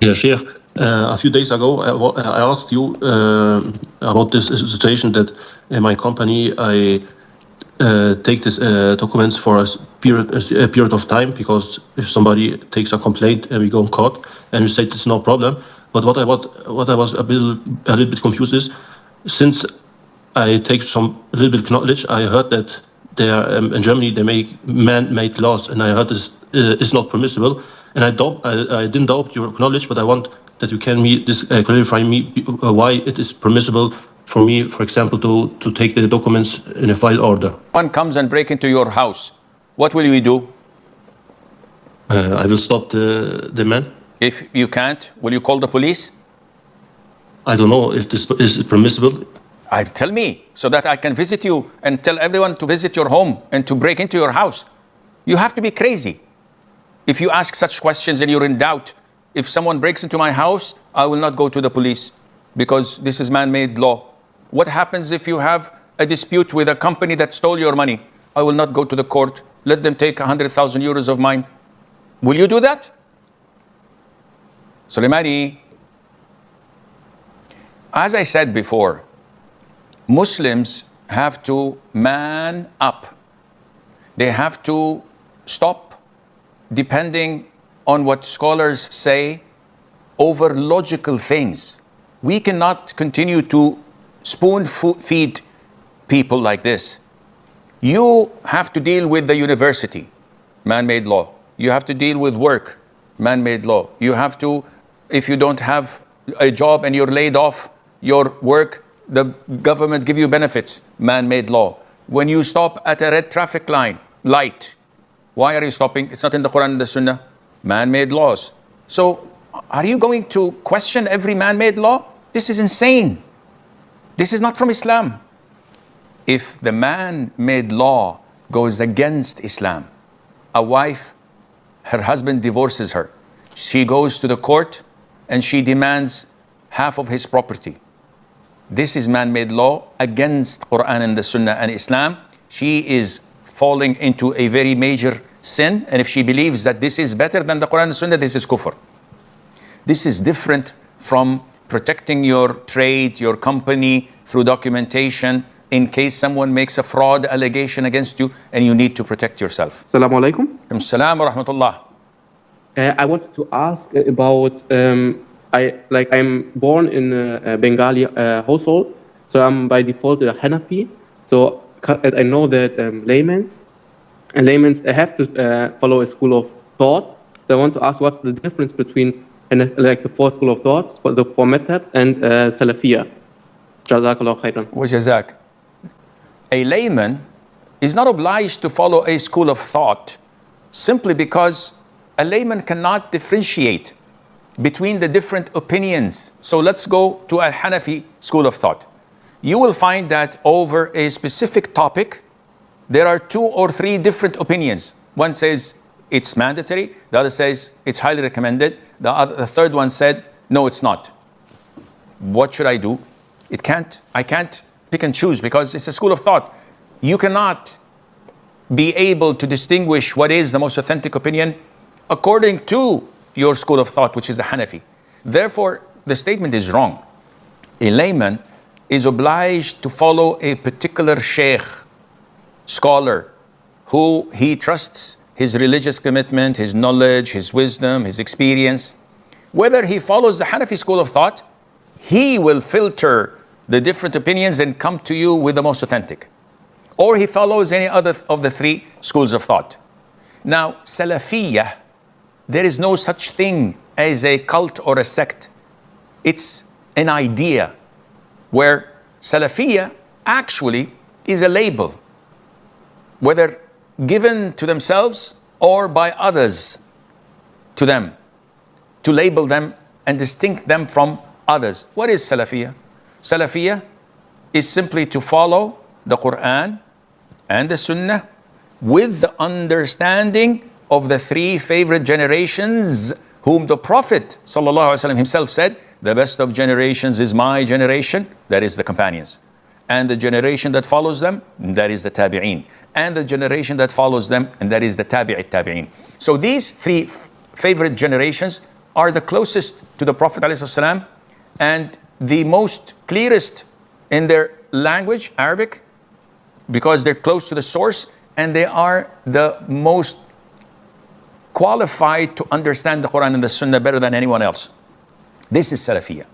Yeah, Sheikh, a few days ago, I asked you about this situation that in my company, I take this documents for a period of time, because if somebody takes a complaint and we go in court, and you say it's no problem. But what I was a little bit confused is, since I take a little bit knowledge, I heard that there in Germany they make man-made laws, and I heard this is not permissible. And I didn't doubt your knowledge, but I want that you can clarify me why it is permissible for me, for example, to take the documents in a file order. One comes and break into your house. What will you do? I will stop the man. If you can't, will you call the police? I don't know if this is permissible. Tell me, so that I can visit you and tell everyone to visit your home and to break into your house. You have to be crazy if you ask such questions and you're in doubt. If someone breaks into my house, I will not go to the police, because this is man-made law. What happens if you have a dispute with a company that stole your money? I will not go to the court. Let them take 100,000 euros of mine. Will you do that? Soleimani, as I said before, Muslims have to man up. They have to stop depending on what scholars say over logical things. We cannot continue to spoon-feed people like this. You have to deal with the university, man-made law. You have to deal with work, man-made law. You have to, if you don't have a job and you're laid off your work, the government give you benefits, man-made law. When you stop at a red traffic light, why are you stopping? It's not in the Quran and the Sunnah. Man-made laws. So are you going to question every man-made law? This is insane. This is not from Islam. If the man-made law goes against Islam, a wife, her husband divorces her. She goes to the court and she demands half of his property. This is man-made law against Quran and the Sunnah and Islam. She is falling into a very major sin, and if she believes that this is better than the Quran and the Sunnah, this is kufr. This is different from protecting your trade, your company through documentation in case someone makes a fraud allegation against you and you need to protect yourself. Assalamu alaikum. Assalam wa rahmatullah. I wanted to ask about, I'm born in a Bengali household, so I'm by default a Hanafi. So I know that laymen have to follow a school of thought. So I want to ask what's the difference between the four school of thoughts for Madhhabs and Salafiyya. Jazakallah khairan. Wa jazak. A layman is not obliged to follow a school of thought simply because a layman cannot differentiate between the different opinions. So let's go to a Hanafi school of thought. You will find that over a specific topic, there are 2 or 3 different opinions. One says it's mandatory, the other says it's highly recommended, the third one said, no, it's not. What should I do? I can't pick and choose because it's a school of thought. You cannot be able to distinguish what is the most authentic opinion according to your school of thought, which is a Hanafi. Therefore, the statement is wrong. A layman is obliged to follow a particular sheikh, scholar, who he trusts his religious commitment, his knowledge, his wisdom, his experience. Whether he follows the Hanafi school of thought, he will filter the different opinions and come to you with the most authentic. Or he follows any other of the 3 schools of thought. Now, Salafiyya, there is no such thing as a cult or a sect. It's an idea where Salafiyya actually is a label, whether given to themselves or by others to them, to label them and distinct them from others. What is Salafiyya? Salafiyya is simply to follow the Quran and the Sunnah with the understanding of the 3 favorite generations whom the Prophet ﷺ himself said, the best of generations is my generation, that is the companions. And the generation that follows them, that is the tabi'een. And the generation that follows them, and that is the tabi'it tabi'een. So these 3 favorite generations are the closest to the Prophet ﷺ and the most clearest in their language, Arabic, because they're close to the source, and they are the most qualified to understand the Quran and the Sunnah better than anyone else. This is Salafiyya.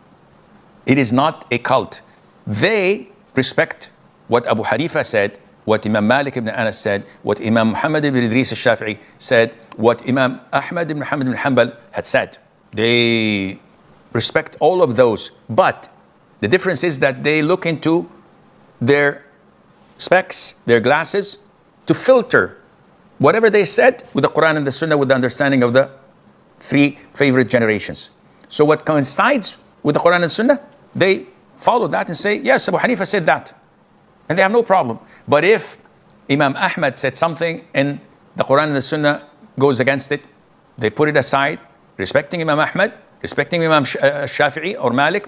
It is not a cult. They respect what Abu Hanifa said, what Imam Malik ibn Anas said, what Imam Muhammad ibn Idris al-Shafi'i said, what Imam Ahmad ibn Muhammad ibn Hanbal had said. They respect all of those, but the difference is that they look into their specs, their glasses, to filter whatever they said with the Quran and the Sunnah, with the understanding of the three favorite generations. So what coincides with the Quran and Sunnah, they follow that and say, yes, Abu Hanifa said that. And they have no problem. But if Imam Ahmad said something and the Quran and the Sunnah goes against it, they put it aside, respecting Imam Ahmad, respecting Imam Shafi'i or Malik,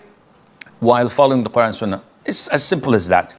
while following the Quran and Sunnah. It's as simple as that.